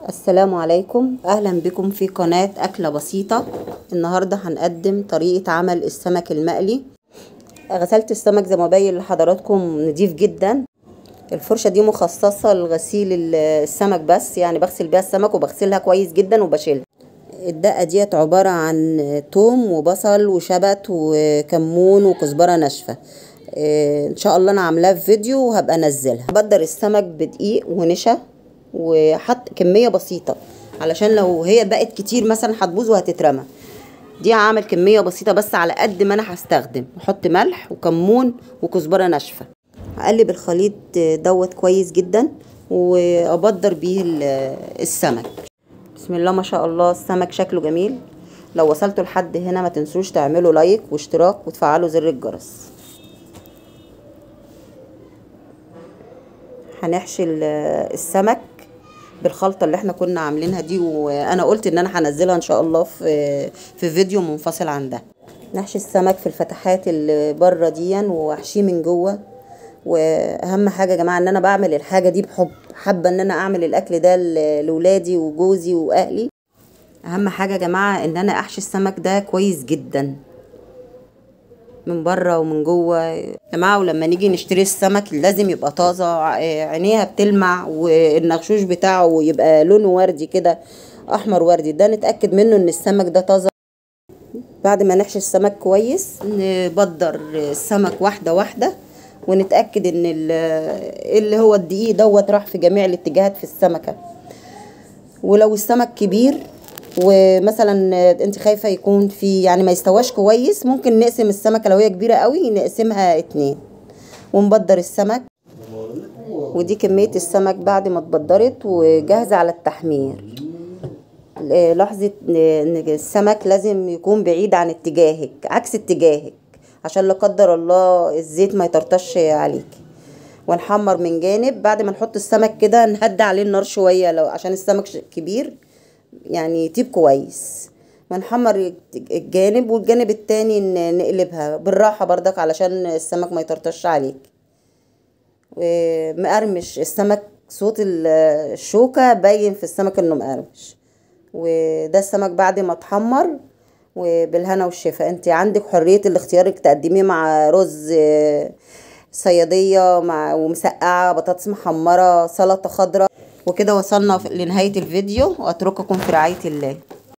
السلام عليكم، اهلا بكم في قناة اكلة بسيطة. النهاردة هنقدم طريقة عمل السمك المقلي. غسلت السمك زي ما باين لحضراتكم، نضيف جدا. الفرشة دي مخصصة لغسيل السمك بس، يعني بغسل بيها السمك وبغسلها كويس جدا وبشيلها. الدقة ديت عبارة عن توم وبصل وشبت وكمون وكزبرة ناشفة. ان شاء الله انا عاملاه في فيديو وهبقى انزلها. بدر السمك بدقيق ونشا وحط كمية بسيطة علشان لو هي بقت كتير مثلا هتبوظ وهتترمى. دي هعمل كمية بسيطة بس على قد ما انا هستخدم. احط ملح وكمون وكزبرة ناشفة. هقلب الخليط دوت كويس جدا وابدر بيه السمك. بسم الله ما شاء الله، السمك شكله جميل. لو وصلتوا لحد هنا ما تنسوش تعملوا لايك واشتراك وتفعلوا زر الجرس. هنحشي السمك بالخلطة اللي احنا كنا عاملينها دي، وانا قلت ان انا هنزلها ان شاء الله في فيديو منفصل عن ده. نحشي السمك في الفتحات اللي بره دي واحشيه من جوه. واهم حاجة يا جماعة ان انا بعمل الحاجة دي بحب، حابة ان انا اعمل الاكل ده لولادي وجوزي واهلي. اهم حاجة يا جماعة ان انا احشي السمك ده كويس جدا من بره ومن جوه يا جماعه. ولما نيجي نشتري السمك لازم يبقى طازه، عينيها بتلمع والنغشوش بتاعه يبقى لونه وردي كده، احمر وردي، ده نتاكد منه ان السمك ده طازه. بعد ما نحشي السمك كويس نبدر السمك واحده واحده ونتاكد ان اللي هو الدقيق دوت راح في جميع الاتجاهات في السمكه. ولو السمك كبير ومثلا انت خايفه يكون في يعني ما يستواش كويس، ممكن نقسم السمكه لو هي كبيره قوي نقسمها 2 ونبدر السمك. ودي كميه السمك بعد ما اتبدرت وجاهزه على التحمير. لاحظي ان السمك لازم يكون بعيد عن اتجاهك، عكس اتجاهك، عشان لا قدر الله الزيت ما يطرطش عليك. ونحمر من جانب. بعد ما نحط السمك كده نهدي عليه النار شويه، لو عشان السمك كبير يعني يطيب كويس. ونحمر الجانب والجانب التاني نقلبها بالراحة بردك علشان السمك ما يطرطش عليك. مقرمش السمك، صوت الشوكة باين في السمك انه مقرمش. وده السمك بعد ما اتحمر. وبالهنا والشفا. انت عندك حرية الاختيار انك تقدميه مع رز صيادية مع ومسقعة، بطاطس محمرة، سلطة خضراء. وكده وصلنا لنهاية الفيديو، واترككم في رعاية الله.